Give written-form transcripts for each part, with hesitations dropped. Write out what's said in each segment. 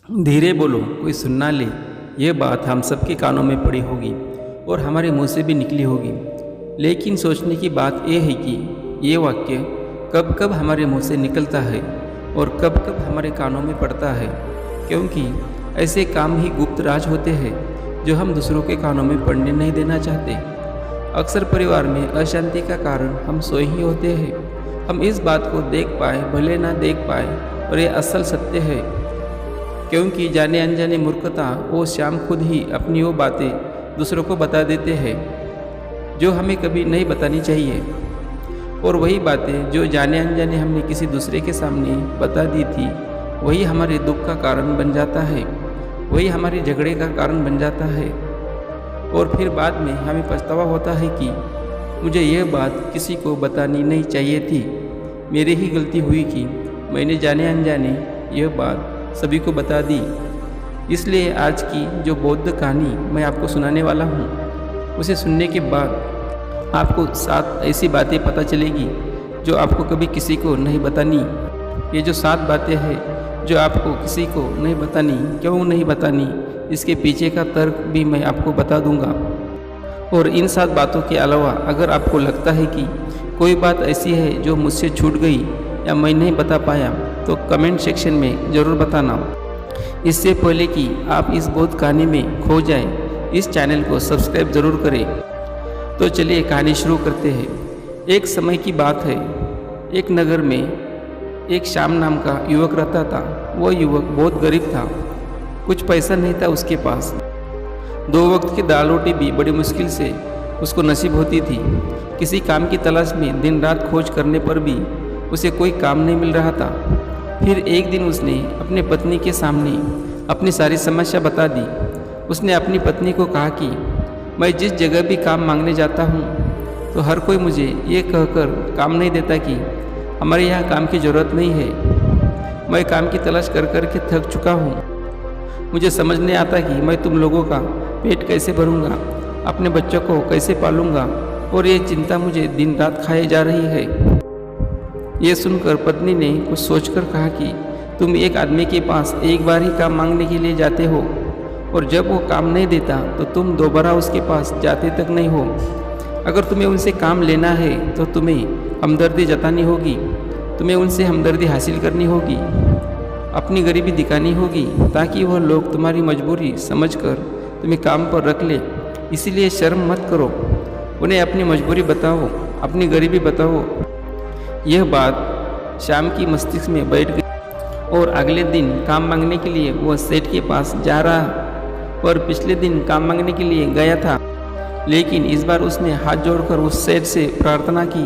धीरे बोलो, कोई सुन ना ले। यह बात हम सबके कानों में पड़ी होगी और हमारे मुंह से भी निकली होगी। लेकिन सोचने की बात यह है कि ये वाक्य कब कब हमारे मुंह से निकलता है और कब कब हमारे कानों में पड़ता है, क्योंकि ऐसे काम ही गुप्त राज होते हैं जो हम दूसरों के कानों में पड़ने नहीं देना चाहते। अक्सर परिवार में अशांति का कारण हम सोए ही होते हैं। हम इस बात को देख पाए भले ना देख पाए, और ये असल सत्य है, क्योंकि जाने अनजाने मूर्खता वो श्याम खुद ही अपनी वो बातें दूसरों को बता देते हैं जो हमें कभी नहीं बतानी चाहिए। और वही बातें जो जाने अनजाने हमने किसी दूसरे के सामने बता दी थी, वही हमारे दुख का कारण बन जाता है, वही हमारे झगड़े का कारण बन जाता है। और फिर बाद में हमें पछतावा होता है कि मुझे यह बात किसी को बतानी नहीं चाहिए थी, मेरी ही गलती हुई कि मैंने जाने अनजाने यह बात सभी को बता दी। इसलिए आज की जो बौद्ध कहानी मैं आपको सुनाने वाला हूँ, उसे सुनने के बाद आपको 7 ऐसी बातें पता चलेगी जो आपको कभी किसी को नहीं बतानी। ये जो 7 बातें हैं जो आपको किसी को नहीं बतानी, क्यों नहीं बतानी, इसके पीछे का तर्क भी मैं आपको बता दूंगा। और इन 7 बातों के अलावा अगर आपको लगता है कि कोई बात ऐसी है जो मुझसे छूट गई या मैं नहीं बता पाया, तो कमेंट सेक्शन में ज़रूर बताना। इससे पहले कि आप इस बौद्ध कहानी में खो जाएं, इस चैनल को सब्सक्राइब ज़रूर करें। तो चलिए कहानी शुरू करते हैं। एक समय की बात है, एक नगर में एक श्याम नाम का युवक रहता था। वह युवक बहुत गरीब था, कुछ पैसा नहीं था उसके पास। 2 वक्त की दाल रोटी भी बड़ी मुश्किल से उसको नसीब होती थी। किसी काम की तलाश में दिन रात खोज करने पर भी उसे कोई काम नहीं मिल रहा था। फिर एक दिन उसने अपनी पत्नी के सामने अपनी सारी समस्या बता दी। उसने अपनी पत्नी को कहा कि मैं जिस जगह भी काम मांगने जाता हूँ तो हर कोई मुझे ये कहकर काम नहीं देता कि हमारे यहाँ काम की ज़रूरत नहीं है। मैं काम की तलाश कर कर के थक चुका हूँ। मुझे समझ नहीं आता कि मैं तुम लोगों का पेट कैसे भरूँगा, अपने बच्चों को कैसे पालूँगा, और ये चिंता मुझे दिन रात खाए जा रही है। ये सुनकर पत्नी ने कुछ सोचकर कहा कि तुम एक आदमी के पास एक बार ही काम मांगने के लिए जाते हो, और जब वो काम नहीं देता तो तुम दोबारा उसके पास जाते तक नहीं हो। अगर तुम्हें उनसे काम लेना है तो तुम्हें हमदर्दी जतानी होगी, तुम्हें उनसे हमदर्दी हासिल करनी होगी, अपनी गरीबी दिखानी होगी, ताकि वह लोग तुम्हारी मजबूरी समझकर तुम्हें काम पर रख ले। इसीलिए शर्म मत करो, उन्हें अपनी मजबूरी बताओ, अपनी गरीबी बताओ। यह बात श्याम की मस्तिष्क में बैठ गई और अगले दिन काम मांगने के लिए वह सेठ के पास जा रहा। और पिछले दिन काम मांगने के लिए गया था, लेकिन इस बार उसने हाथ जोड़कर उस सेठ से प्रार्थना की,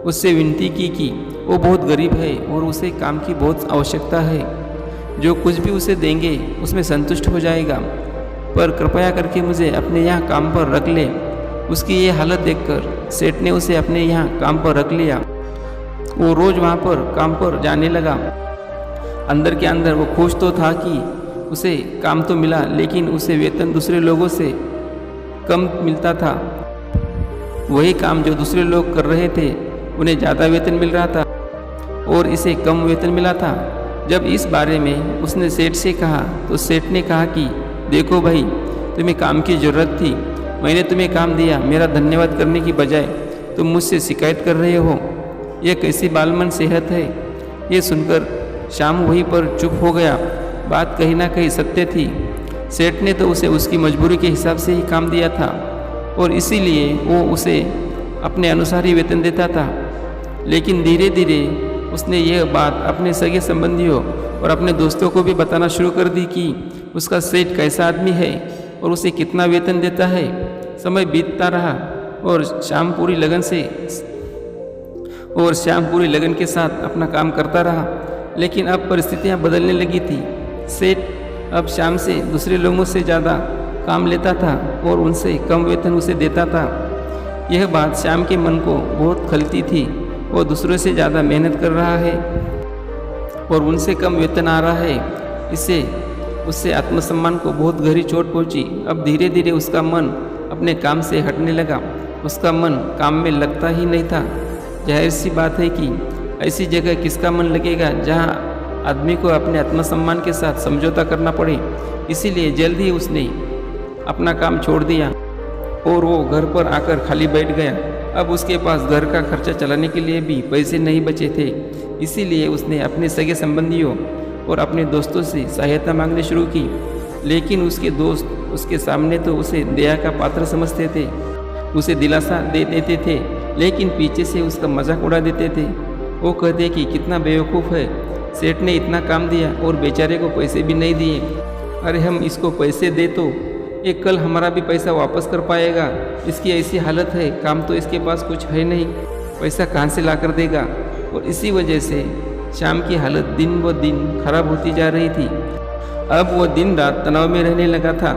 उससे विनती की कि वो बहुत गरीब है और उसे काम की बहुत आवश्यकता है। जो कुछ भी उसे देंगे उसमें संतुष्ट हो जाएगा, पर कृपया करके मुझे अपने यहाँ काम पर रख ले। उसकी ये हालत देखकर सेठ ने उसे अपने यहाँ काम पर रख लिया। वो रोज़ वहाँ पर काम पर जाने लगा। अंदर के अंदर वो खुश तो था कि उसे काम तो मिला, लेकिन उसे वेतन दूसरे लोगों से कम मिलता था। वही काम जो दूसरे लोग कर रहे थे उन्हें ज़्यादा वेतन मिल रहा था और इसे कम वेतन मिला था। जब इस बारे में उसने सेठ से कहा तो सेठ ने कहा कि देखो भाई, तुम्हें काम की ज़रूरत थी, मैंने तुम्हें काम दिया, मेरा धन्यवाद करने की बजाय तुम मुझसे शिकायत कर रहे हो। यह कैसी बालमन सेहत है। ये सुनकर श्याम वहीं पर चुप हो गया। बात कहीं ना कहीं सत्य थी। सेठ ने तो उसे उसकी मजबूरी के हिसाब से ही काम दिया था और इसीलिए वो उसे अपने अनुसार ही वेतन देता था। लेकिन धीरे धीरे उसने यह बात अपने सगे संबंधियों और अपने दोस्तों को भी बताना शुरू कर दी कि उसका सेठ कैसा आदमी है और उसे कितना वेतन देता है। समय बीतता रहा और श्याम पूरी लगन के साथ अपना काम करता रहा। लेकिन अब परिस्थितियां बदलने लगी थी। सेठ अब श्याम से दूसरे लोगों से ज़्यादा काम लेता था और उनसे कम वेतन उसे देता था। यह बात श्याम के मन को बहुत खलती थी। वो दूसरों से ज़्यादा मेहनत कर रहा है और उनसे कम वेतन आ रहा है। इससे उससे आत्मसम्मान को बहुत गहरी चोट पहुंची। अब धीरे धीरे उसका मन अपने काम से हटने लगा। उसका मन काम में लगता ही नहीं था। जाहिर सी बात है कि ऐसी जगह किसका मन लगेगा जहाँ आदमी को अपने आत्मसम्मान के साथ समझौता करना पड़े, इसीलिए जल्द ही उसने अपना काम छोड़ दिया और वो घर पर आकर खाली बैठ गया। अब उसके पास घर का खर्चा चलाने के लिए भी पैसे नहीं बचे थे, इसीलिए उसने अपने सगे संबंधियों और अपने दोस्तों से सहायता मांगनी शुरू की। लेकिन उसके दोस्त उसके सामने तो उसे दया का पात्र समझते थे, उसे दिलासा दे देते थे, लेकिन पीछे से उसका मजाक उड़ा देते थे। वो कहते कि कितना बेवकूफ़ है, सेठ ने इतना काम दिया और बेचारे को पैसे भी नहीं दिए। अरे हम इसको पैसे दे तो ये कल हमारा भी पैसा वापस कर पाएगा, इसकी ऐसी हालत है, काम तो इसके पास कुछ है नहीं, पैसा कहाँ से ला कर देगा। और इसी वजह से श्याम की हालत दिन ब दिन खराब होती जा रही थी। अब वो दिन रात तनाव में रहने लगा था।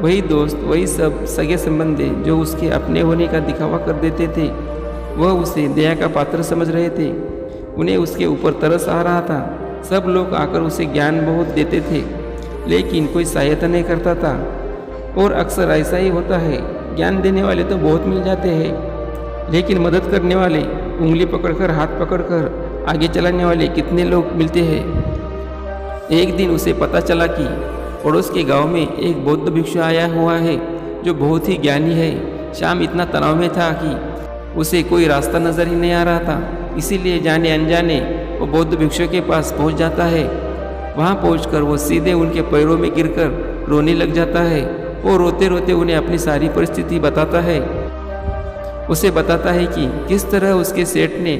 वही दोस्त, वही सब सगे संबंधी जो उसके अपने होने का दिखावा कर देते थे, वह उसे दया का पात्र समझ रहे थे। उन्हें उसके ऊपर तरस आ रहा था। सब लोग आकर उसे ज्ञान बहुत देते थे, लेकिन कोई सहायता नहीं करता था। और अक्सर ऐसा ही होता है, ज्ञान देने वाले तो बहुत मिल जाते हैं, लेकिन मदद करने वाले, उंगली पकड़कर हाथ पकड़कर आगे चलाने वाले कितने लोग मिलते हैं। एक दिन उसे पता चला कि पड़ोस के गांव में एक बौद्ध भिक्षु आया हुआ है जो बहुत ही ज्ञानी है। श्याम इतना तनाव में था कि उसे कोई रास्ता नज़र ही नहीं आ रहा था, इसीलिए जाने अनजाने वो बौद्ध भिक्षु के पास पहुंच जाता है। वहां पहुंचकर वो सीधे उनके पैरों में गिरकर रोने लग जाता है और रोते रोते उन्हें अपनी सारी परिस्थिति बताता है। उसे बताता है कि किस तरह उसके सेठ ने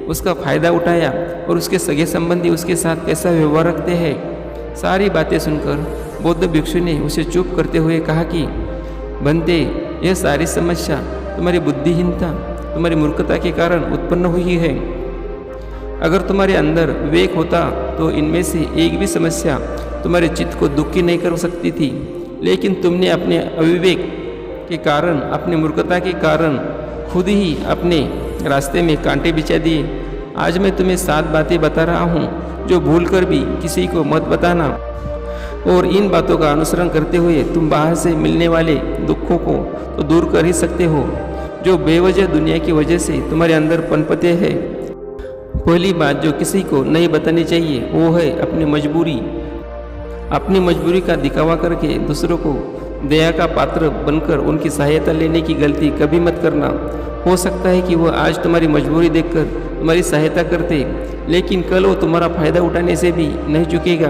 उसका फ़ायदा उठाया और उसके सगे संबंधी उसके साथ कैसा व्यवहार रखते हैं। सारी बातें सुनकर बौद्ध भिक्षु ने उसे चुप करते हुए कहा कि बंदे, यह सारी समस्या तुम्हारी बुद्धिहीनता, तुम्हारी मूर्खता के कारण उत्पन्न हुई है। अगर तुम्हारे अंदर विवेक होता तो इनमें से एक भी समस्या तुम्हारे चित्त को दुखी नहीं कर सकती थी, लेकिन तुमने अपने अविवेक के कारण, अपनी मूर्खता के कारण खुद ही अपने रास्ते में कांटे बिछा दिए। आज मैं तुम्हें 7 बातें बता रहा हूँ जो भूलकर भी किसी को मत बताना, और इन बातों का अनुसरण करते हुए तुम बाहर से मिलने वाले दुखों को तो दूर कर ही सकते हो जो बेवजह दुनिया की वजह से तुम्हारे अंदर पनपते हैं। पहली बात जो किसी को नहीं बतानी चाहिए वो है अपनी मजबूरी। अपनी मजबूरी का दिखावा करके दूसरों को दया का पात्र बनकर उनकी सहायता लेने की गलती कभी मत करना। हो सकता है कि वह आज तुम्हारी मजबूरी देखकर तुम्हारी सहायता करते, लेकिन कल वो तुम्हारा फ़ायदा उठाने से भी नहीं चुकेगा,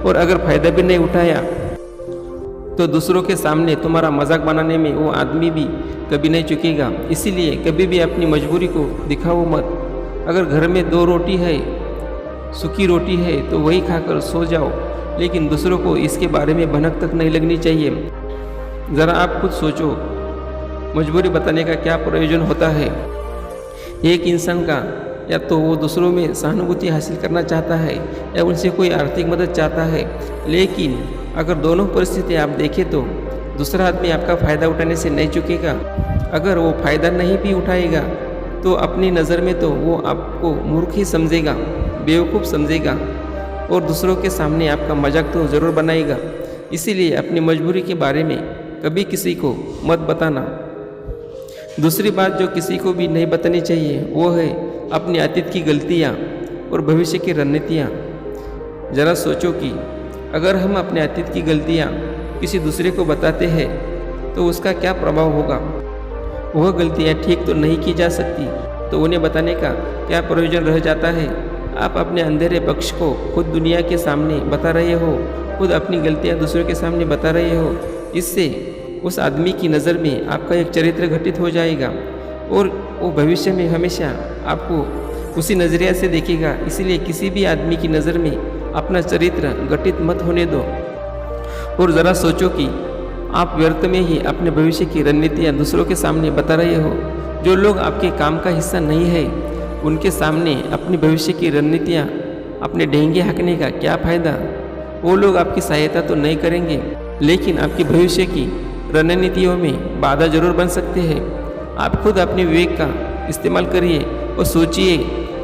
और अगर फ़ायदा भी नहीं उठाया तो दूसरों के सामने तुम्हारा मजाक बनाने में वो आदमी भी कभी नहीं चुकेगा। इसीलिए कभी भी अपनी मजबूरी को दिखाओ मत। अगर घर में 2 रोटी है, सूखी रोटी है, तो वही खाकर सो जाओ, लेकिन दूसरों को इसके बारे में भनक तक नहीं लगनी चाहिए। ज़रा आप खुद सोचो, मजबूरी बताने का क्या प्रयोजन होता है। एक इंसान का या तो वो दूसरों में सहानुभूति हासिल करना चाहता है या उनसे कोई आर्थिक मदद चाहता है, लेकिन अगर दोनों परिस्थिति आप देखें तो दूसरा आदमी आपका फ़ायदा उठाने से नहीं चुकेगा। अगर वो फ़ायदा नहीं भी उठाएगा तो अपनी नज़र में तो वो आपको मूर्ख ही समझेगा, बेवकूफ़ समझेगा, और दूसरों के सामने आपका मजाक तो ज़रूर बनाएगा। इसीलिए अपनी मजबूरी के बारे में कभी किसी को मत बताना। दूसरी बात जो किसी को भी नहीं बतानी चाहिए वो है अपने अतीत की गलतियाँ और भविष्य की रणनीतियाँ। ज़रा सोचो कि अगर हम अपने अतीत की गलतियाँ किसी दूसरे को बताते हैं तो उसका क्या प्रभाव होगा। वह गलतियाँ ठीक तो नहीं की जा सकती, तो उन्हें बताने का क्या प्रयोजन रह जाता है। आप अपने अंधेरे पक्ष को खुद दुनिया के सामने बता रहे हो, खुद अपनी गलतियाँ दूसरों के सामने बता रहे हो। इससे उस आदमी की नज़र में आपका एक चरित्र घटित हो जाएगा और वो भविष्य में हमेशा आपको उसी नज़रिया से देखेगा। इसीलिए किसी भी आदमी की नज़र में अपना चरित्र घटित मत होने दो। और ज़रा सोचो कि आप व्यर्थ में ही अपने भविष्य की रणनीतियाँ दूसरों के सामने बता रहे हो। जो लोग आपके काम का हिस्सा नहीं है उनके सामने अपनी भविष्य की रणनीतियाँ, अपने डेंगे हाँकने का क्या फ़ायदा। वो लोग आपकी सहायता तो नहीं करेंगे, लेकिन आपकी भविष्य की रणनीतियों में बाधा जरूर बन सकते हैं। आप खुद अपने विवेक का इस्तेमाल करिए और सोचिए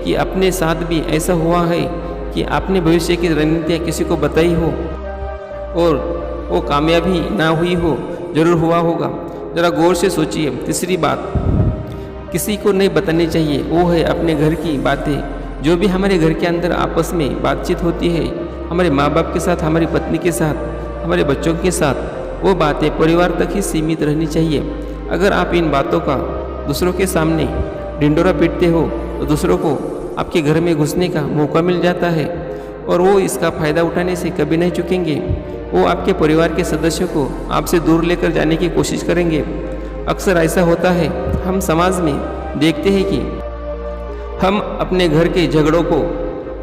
कि अपने साथ भी ऐसा हुआ है कि आपने भविष्य की रणनीतियाँ किसी को बताई हो और वो कामयाबी ना हुई हो, जरूर हुआ होगा। ज़रा गौर से सोचिए। तीसरी बात किसी को नहीं बतानी चाहिए वो है अपने घर की बातें जो भी हमारे घर के अंदर आपस में बातचीत होती है, हमारे माँ बाप के साथ, हमारी पत्नी के साथ, हमारे बच्चों के साथ, वो बातें परिवार तक ही सीमित रहनी चाहिए। अगर आप इन बातों का दूसरों के सामने ढिंढोरा पीटते हो तो दूसरों को आपके घर में घुसने का मौका मिल जाता है और वो इसका फ़ायदा उठाने से कभी नहीं चूकेंगे। वो आपके परिवार के सदस्यों को आपसे दूर लेकर जाने की कोशिश करेंगे। अक्सर ऐसा होता है, हम समाज में देखते हैं कि हम अपने घर के झगड़ों को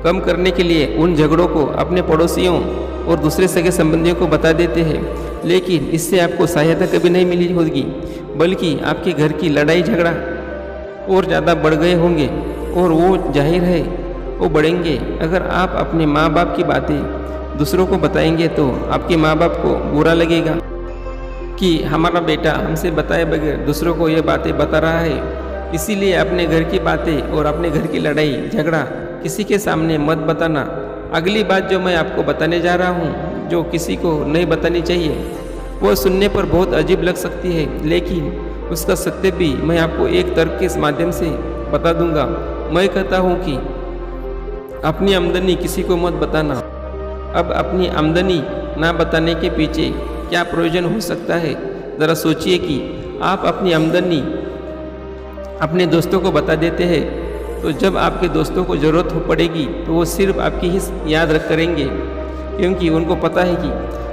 कम करने के लिए उन झगड़ों को अपने पड़ोसियों और दूसरे सगे संबंधियों को बता देते हैं, लेकिन इससे आपको सहायता कभी नहीं मिली होगी, बल्कि आपके घर की लड़ाई झगड़ा और ज़्यादा बढ़ गए होंगे और वो जाहिर है वो बढ़ेंगे। अगर आप अपने माँ बाप की बातें दूसरों को बताएंगे तो आपके माँ बाप को बुरा लगेगा कि हमारा बेटा हमसे बताए बगैर दूसरों को ये बातें बता रहा है। इसीलिए अपने घर की बातें और अपने घर की लड़ाई झगड़ा किसी के सामने मत बताना। अगली बात जो मैं आपको बताने जा रहा हूँ, जो किसी को नहीं बतानी चाहिए, वो सुनने पर बहुत अजीब लग सकती है, लेकिन उसका सत्य भी मैं आपको एक तर्क के माध्यम से बता दूंगा। मैं कहता हूँ कि अपनी आमदनी किसी को मत बताना। अब अपनी आमदनी ना बताने के पीछे क्या प्रयोजन हो सकता है? ज़रा सोचिए कि आप अपनी आमदनी अपने दोस्तों को बता देते हैं तो जब आपके दोस्तों को ज़रूरत हो पड़ेगी तो वो सिर्फ आपकी ही याद रख करेंगे, क्योंकि उनको पता है कि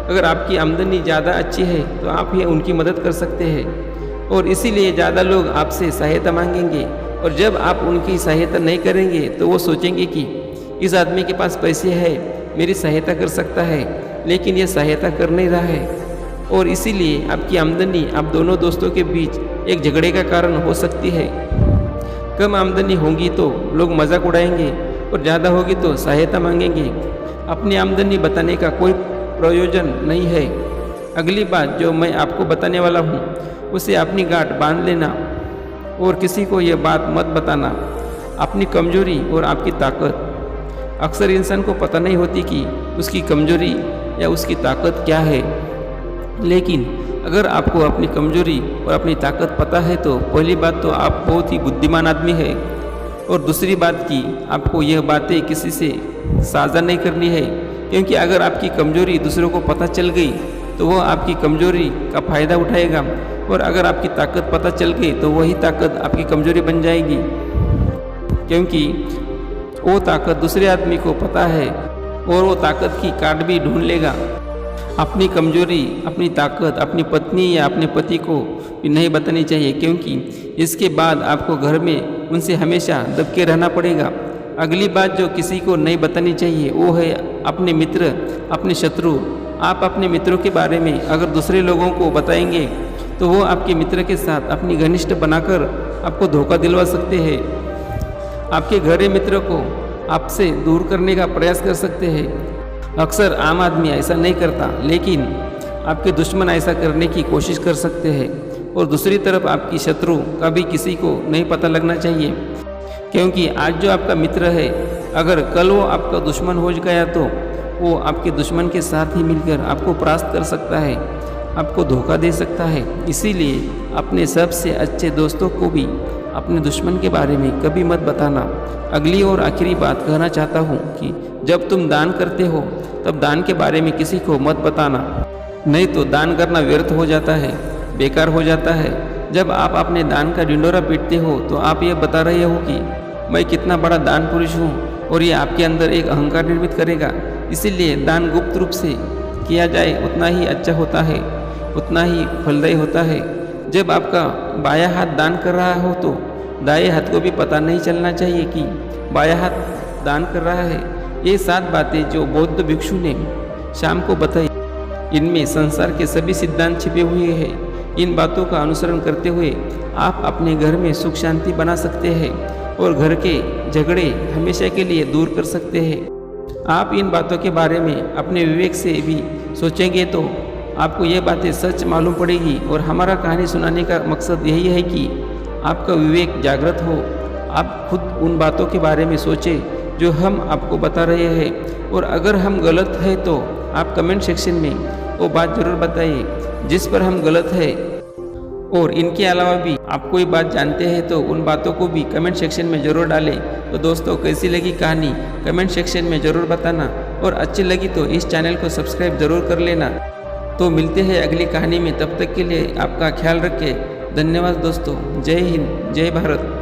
अगर आपकी आमदनी ज़्यादा अच्छी है तो आप ही उनकी मदद कर सकते हैं और इसीलिए ज़्यादा लोग आपसे सहायता मांगेंगे। और जब आप उनकी सहायता नहीं करेंगे तो वो सोचेंगे कि इस आदमी के पास पैसे है, मेरी सहायता कर सकता है, लेकिन ये सहायता कर नहीं रहा है और इसीलिए आपकी आमदनी आप दोनों दोस्तों के बीच एक झगड़े का कारण हो सकती है। कम आमदनी होगी तो लोग मजाक उड़ाएंगे और ज़्यादा होगी तो सहायता मांगेंगे। अपनी आमदनी बताने का कोई प्रयोजन नहीं है। अगली बात जो मैं आपको बताने वाला हूँ उसे अपनी गांठ बांध लेना और किसी को यह बात मत बताना। अपनी कमजोरी और आपकी ताकत, अक्सर इंसान को पता नहीं होती कि उसकी कमजोरी या उसकी ताकत क्या है, लेकिन अगर आपको अपनी कमजोरी और अपनी ताकत पता है तो पहली बात तो आप बहुत ही बुद्धिमान आदमी है और दूसरी बात कि आपको यह बातें किसी से साझा नहीं करनी है, क्योंकि अगर आपकी कमजोरी दूसरों को पता चल गई तो वह आपकी कमजोरी का फ़ायदा उठाएगा और अगर आपकी ताकत पता चल गई तो वही ताकत आपकी कमजोरी बन जाएगी, क्योंकि वो ताकत दूसरे आदमी को पता है और वो ताकत की काट भी ढूंढ लेगा। अपनी कमजोरी, अपनी ताकत अपनी पत्नी या अपने पति को भी नहीं बतानी चाहिए, क्योंकि इसके बाद आपको घर में उनसे हमेशा दब के रहना पड़ेगा। अगली बात जो किसी को नहीं बतानी चाहिए वो है अपने मित्र, अपने शत्रु। आप अपने मित्रों के बारे में अगर दूसरे लोगों को बताएंगे तो वो आपके मित्र के साथ अपनी घनिष्ठ बनाकर आपको धोखा दिलवा सकते हैं। आपके घरे मित्र को आपसे दूर करने का प्रयास कर सकते हैं। अक्सर आम आदमी ऐसा नहीं करता, लेकिन आपके दुश्मन ऐसा करने की कोशिश कर सकते हैं। और दूसरी तरफ आपकी शत्रु का भी किसी को नहीं पता लगना चाहिए, क्योंकि आज जो आपका मित्र है अगर कल वो आपका दुश्मन हो गया तो वो आपके दुश्मन के साथ ही मिलकर आपको परास्त कर सकता है, आपको धोखा दे सकता है। इसीलिए अपने सबसे अच्छे दोस्तों को भी अपने दुश्मन के बारे में कभी मत बताना। अगली और आखिरी बात कहना चाहता हूँ कि जब तुम दान करते हो तब दान के बारे में किसी को मत बताना, नहीं तो दान करना व्यर्थ हो जाता है, बेकार हो जाता है। जब आप अपने दान का ढिंढोरा पीटते हो तो आप ये बता रहे हो कि मैं कितना बड़ा दान पुरुष हूँ और ये आपके अंदर एक अहंकार निर्मित करेगा। इसीलिए दान गुप्त रूप से किया जाए उतना ही अच्छा होता है, उतना ही फलदायी होता है। जब आपका बायां हाथ दान कर रहा हो तो दाएं हाथ को भी पता नहीं चलना चाहिए कि बायां हाथ दान कर रहा है। ये 7 बातें जो बौद्ध भिक्षु ने शाम को बताई, इनमें संसार के सभी सिद्धांत छिपे हुए हैं। इन बातों का अनुसरण करते हुए आप अपने घर में सुख शांति बना सकते हैं और घर के झगड़े हमेशा के लिए दूर कर सकते हैं। आप इन बातों के बारे में अपने विवेक से भी सोचेंगे तो आपको ये बातें सच मालूम पड़ेगी। और हमारा कहानी सुनाने का मकसद यही है कि आपका विवेक जागृत हो, आप खुद उन बातों के बारे में सोचें जो हम आपको बता रहे हैं। और अगर हम गलत है तो आप कमेंट सेक्शन में वो बात ज़रूर बताइए जिस पर हम गलत है। और इनके अलावा भी आप कोई बात जानते हैं तो उन बातों को भी कमेंट सेक्शन में ज़रूर डालें। तो दोस्तों, कैसी लगी कहानी कमेंट सेक्शन में ज़रूर बताना, और अच्छी लगी तो इस चैनल को सब्सक्राइब ज़रूर कर लेना। तो मिलते हैं अगली कहानी में, तब तक के लिए आपका ख्याल रखें। धन्यवाद दोस्तों। जय हिंद, जय भारत।